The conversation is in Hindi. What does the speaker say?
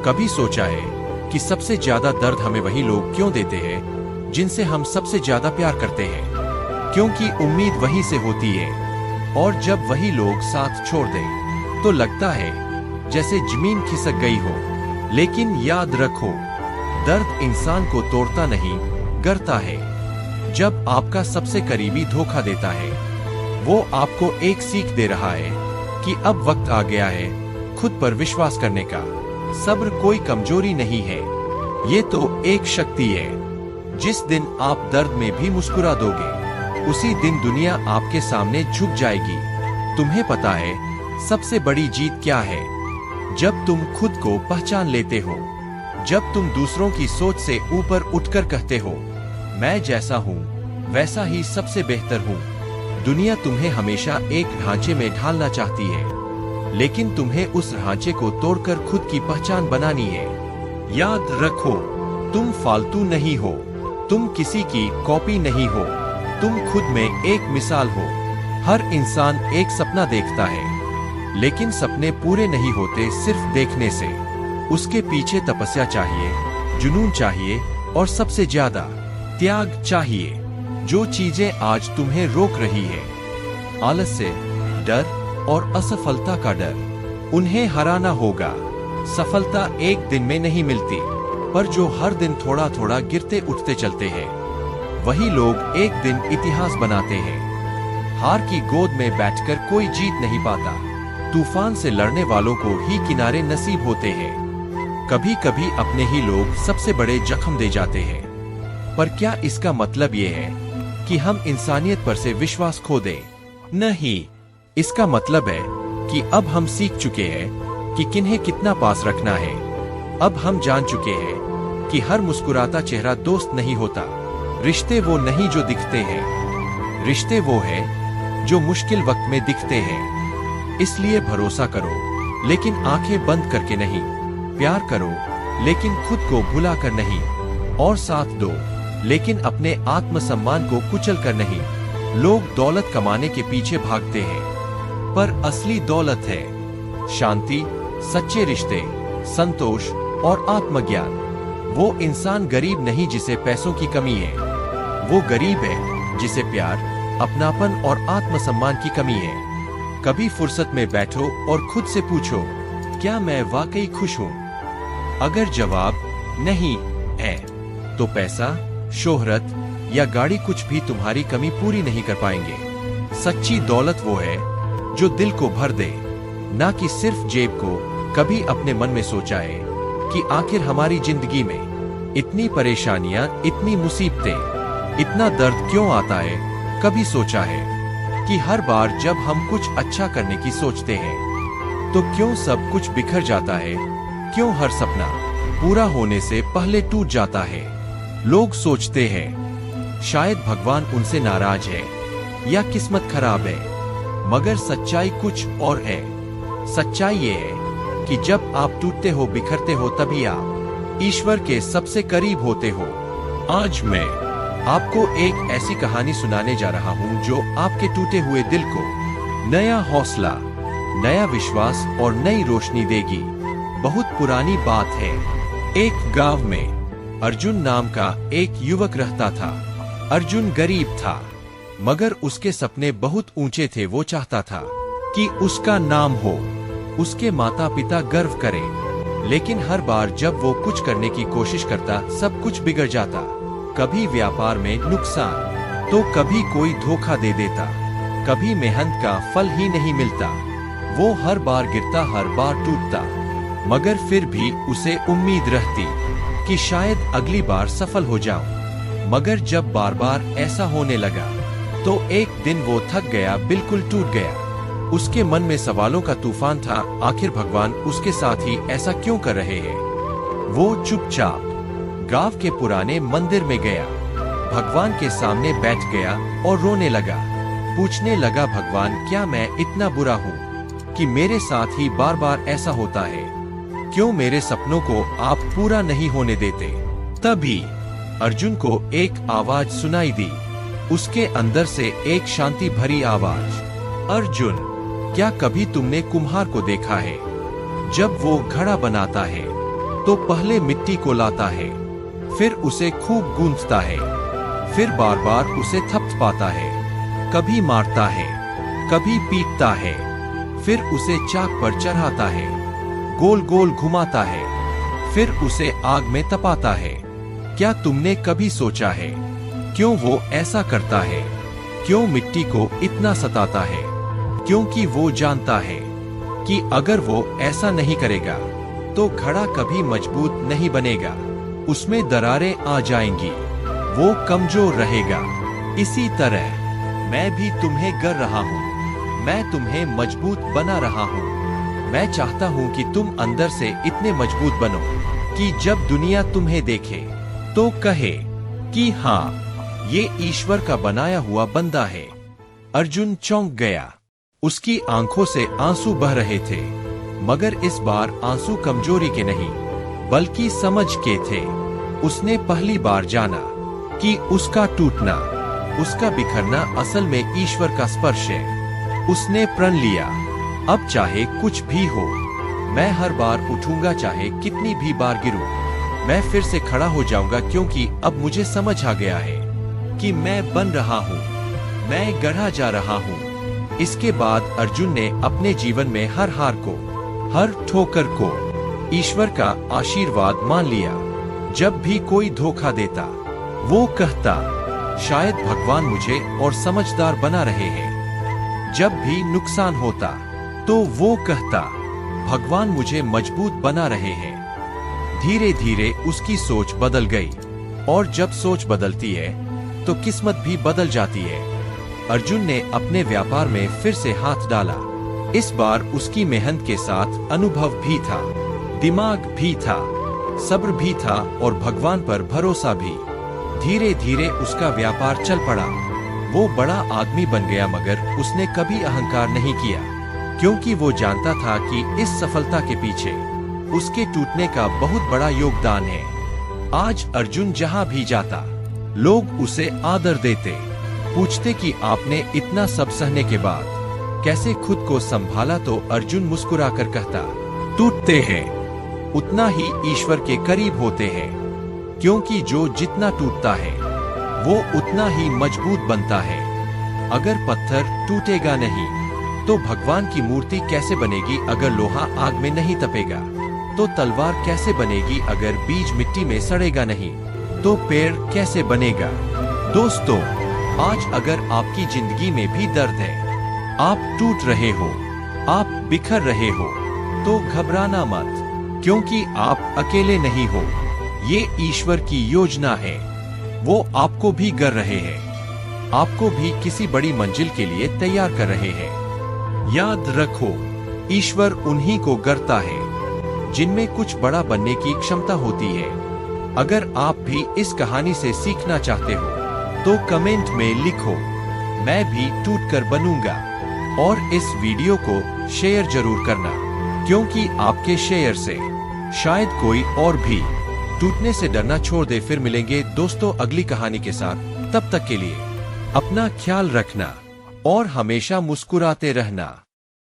कभी सोचा है कि सबसे ज्यादा दर्द हमें वही लोग क्यों देते हैं जिनसे हम सबसे ज्यादा प्यार करते हैं? क्योंकि उम्मीद वहीं से होती है, और जब वही लोग साथ छोड़ दें तो लगता है जैसे जमीन खिसक गई हो। लेकिन याद रखो, दर्द इंसान को तोड़ता नहीं, गढ़ता है। जब आपका सबसे करीबी धोखा देता है, वो आपको एक सीख दे रहा है कि अब वक्त आ गया है खुद पर विश्वास करने का। सब्र कोई कमजोरी नहीं है, ये तो एक शक्ति है। जिस दिन आप दर्द में भी मुस्कुरा दोगे, उसी दिन दुनिया आपके सामने झुक जाएगी। तुम्हें पता है सबसे बड़ी जीत क्या है? जब तुम खुद को पहचान लेते हो, जब तुम दूसरों की सोच से ऊपर उठकर कहते हो, मैं जैसा हूँ वैसा ही सबसे बेहतर हूँ। दुनिया तुम्हें हमेशा एक ढांचे में ढालना चाहती है, लेकिन तुम्हें उस ढांचे को तोड़कर खुद की पहचान बनानी है। याद रखो, तुम फालतू नहीं हो, तुम किसी की कॉपी नहीं हो, तुम खुद में एक मिसाल हो। हर इंसान एक सपना देखता है, लेकिन सपने पूरे नहीं होते सिर्फ देखने से। उसके पीछे तपस्या चाहिए, जुनून चाहिए, और सबसे ज्यादा त्याग चाहिए। जो चीजें आज तुम्हें रोक रही है, आलस्य, डर और असफलता का डर, उन्हें हराना होगा। सफलता एक दिन में नहीं मिलती, पर जो हर दिन थोड़ा थोड़ा गिरते उठते चलते हैं, वही लोग एक दिन इतिहास बनाते हैं। हार की गोद में बैठकर कोई जीत नहीं पाता। तूफान से लड़ने वालों को ही किनारे नसीब होते हैं। कभी कभी अपने ही लोग सबसे बड़े जख्म दे जाते हैं, पर क्या इसका मतलब ये है कि हम इंसानियत पर से विश्वास खो दें? नहीं, इसका मतलब है कि अब हम सीख चुके हैं कि किन्हें कितना पास रखना है। अब हम जान चुके हैं कि हर मुस्कुराता चेहरा दोस्त नहीं होता। रिश्ते वो नहीं जो दिखते हैं, रिश्ते वो है जो मुश्किल वक्त में दिखते हैं। इसलिए भरोसा करो, लेकिन आंखें बंद करके नहीं। प्यार करो, लेकिन खुद को भुलाकर नहीं। और साथ दो, लेकिन अपने आत्मसम्मान को कुचल कर नहीं। लोग दौलत कमाने के पीछे भागते हैं, पर असली दौलत है शांति, सच्चे रिश्ते, संतोष और आत्मज्ञान। वो इंसान गरीब नहीं जिसे पैसों की कमी है, वो गरीब है जिसे प्यार, अपनापन और आत्मसम्मान की कमी है। कभी फुर्सत में बैठो और खुद से पूछो, क्या मैं वाकई खुश हूँ? अगर जवाब नहीं है, तो पैसा, शोहरत या गाड़ी कुछ भी तुम्हारी कमी पूरी नहीं कर पाएंगे। सच्ची दौलत वो है जो दिल को भर दे, ना कि सिर्फ जेब को। कभी अपने मन में सोचा है कि आखिर हमारी जिंदगी में इतनी परेशानियां, इतनी मुसीबतें, इतना दर्द क्यों आता है? कभी सोचा है कि हर बार जब हम कुछ अच्छा करने की सोचते हैं, तो क्यों सब कुछ बिखर जाता है? क्यों हर सपना पूरा होने से पहले टूट जाता है? लोग सोचते हैं शायद भगवान उनसे नाराज है या किस्मत खराब है, मगर सच्चाई कुछ और है। सच्चाई ये है कि जब आप टूटते हो, बिखरते हो, तभी आप ईश्वर के सबसे करीब होते हो। आज मैं आपको एक ऐसी कहानी सुनाने जा रहा हूँ जो आपके टूटे हुए दिल को नया हौसला, नया विश्वास और नई रोशनी देगी। बहुत पुरानी बात है। एक गांव में अर्जुन नाम का एक युवक रहता था। अर्जुन गरीब था, मगर उसके सपने बहुत ऊंचे थे। वो चाहता था कि उसका नाम हो, उसके माता पिता गर्व करें। लेकिन हर बार जब वो कुछ करने की कोशिश करता, सब कुछ बिगड़ जाता। कभी व्यापार में नुकसान, तो कभी कोई धोखा दे देता, कभी मेहनत का फल ही नहीं मिलता। वो हर बार गिरता, हर बार टूटता, मगर फिर भी उसे उम्मीद रहती कि शायद अगली बार सफल हो जाऊं। मगर जब बार बार ऐसा होने लगा, तो एक दिन वो थक गया, बिल्कुल टूट गया। उसके मन में सवालों का तूफान था। आखिर भगवान उसके साथ ही ऐसा क्यों कर रहे हैं? वो चुपचाप गांव के पुराने मंदिर में गया, भगवान के सामने बैठ गया और रोने लगा। पूछने लगा, भगवान, क्या मैं इतना बुरा हूँ कि मेरे साथ ही बार बार ऐसा होता है? क्यों मेरे सपनों को आप पूरा नहीं होने देते? तभी अर्जुन को एक आवाज सुनाई दी। उसके अंदर से एक शांति भरी आवाज, अर्जुन, क्या कभी तुमने कुम्हार को देखा है? जब वो घड़ा बनाता है, तो पहले मिट्टी को लाता है, फिर उसे खूब गूंथता है, फिर बार बार उसे थपथपाता है, कभी मारता है, कभी पीटता है, फिर उसे चाक पर चढ़ाता है, गोल गोल घुमाता है, फिर उसे आग में तपाता है। क्या तुमने कभी सोचा है क्यों वो ऐसा करता है? क्यों मिट्टी को इतना सताता है? क्योंकि वो जानता है कि अगर वो ऐसा नहीं करेगा तो घड़ा कभी मजबूत नहीं बनेगा, उसमें दरारें आ जाएंगी, वो कमजोर रहेगा। इसी तरह मैं भी तुम्हें गर रहा हूँ, मैं तुम्हें मजबूत बना रहा हूँ। मैं चाहता हूँ कि तुम अंदर से इतने मजबूत बनो कि जब दुनिया तुम्हें देखे तो कहे कि हाँ, ये ईश्वर का बनाया हुआ बंदा है। अर्जुन चौंक गया। उसकी आंखों से आंसू बह रहे थे, मगर इस बार आंसू कमजोरी के नहीं बल्कि समझ के थे। उसने पहली बार जाना कि उसका टूटना, उसका बिखरना असल में ईश्वर का स्पर्श है। उसने प्रण लिया, अब चाहे कुछ भी हो, मैं हर बार उठूंगा, चाहे कितनी भी बार गिरूं, मैं फिर से खड़ा हो जाऊंगा, क्योंकि अब मुझे समझ आ गया है कि मैं बन रहा हूँ, मैं गढ़ा जा रहा हूँ। इसके बाद अर्जुन ने अपने जीवन में हर हार को, हर ठोकर को ईश्वर का आशीर्वाद मान लिया। जब भी कोई धोखा देता, वो कहता, शायद भगवान मुझे और समझदार बना रहे हैं। जब भी नुकसान होता तो वो कहता, भगवान मुझे मजबूत बना रहे हैं। धीरे धीरे उसकी सोच बदल गई, और जब सोच बदलती है तो किस्मत भी बदल जाती है। अर्जुन ने अपने व्यापार में फिर से हाथ डाला। इस बार उसकी मेहनत के साथ अनुभव भी था, दिमाग भी था, सब्र भी था और भगवान पर भरोसा भी। धीरे धीरे उसका व्यापार चल पड़ा। वो बड़ा आदमी बन गया, मगर उसने कभी अहंकार नहीं किया, क्योंकि वो जानता था कि इस सफलता के पीछे उसके टूटने का बहुत बड़ा योगदान है। आज अर्जुन जहां भी जाता, लोग उसे आदर देते, पूछते कि आपने इतना सब सहने के बाद कैसे खुद को संभाला। तो अर्जुन मुस्कुराकर कहता, टूटते हैं उतना ही ईश्वर के करीब होते हैं, क्योंकि जो जितना टूटता है वो उतना ही मजबूत बनता है। अगर पत्थर टूटेगा नहीं तो भगवान की मूर्ति कैसे बनेगी? अगर लोहा आग में नहीं तपेगा तो तलवार कैसे बनेगी? अगर बीज मिट्टी में सड़ेगा नहीं तो पेड़ कैसे बनेगा? दोस्तों, आज अगर आपकी जिंदगी में भी दर्द है, आप टूट रहे हो, आप बिखर रहे हो, तो घबराना मत, क्योंकि आप अकेले नहीं हो। ये ईश्वर की योजना है, वो आपको भी गर रहे हैं, आपको भी किसी बड़ी मंजिल के लिए तैयार कर रहे हैं। याद रखो, ईश्वर उन्हीं को गढ़ता है जिनमें कुछ बड़ा बनने की क्षमता होती है। अगर आप भी इस कहानी से सीखना चाहते हो तो कमेंट में लिखो, मैं भी टूटकर बनूंगा। और इस वीडियो को शेयर जरूर करना, क्योंकि आपके शेयर से शायद कोई और भी टूटने से डरना छोड़ दे। फिर मिलेंगे दोस्तों अगली कहानी के साथ। तब तक के लिए अपना ख्याल रखना और हमेशा मुस्कुराते रहना।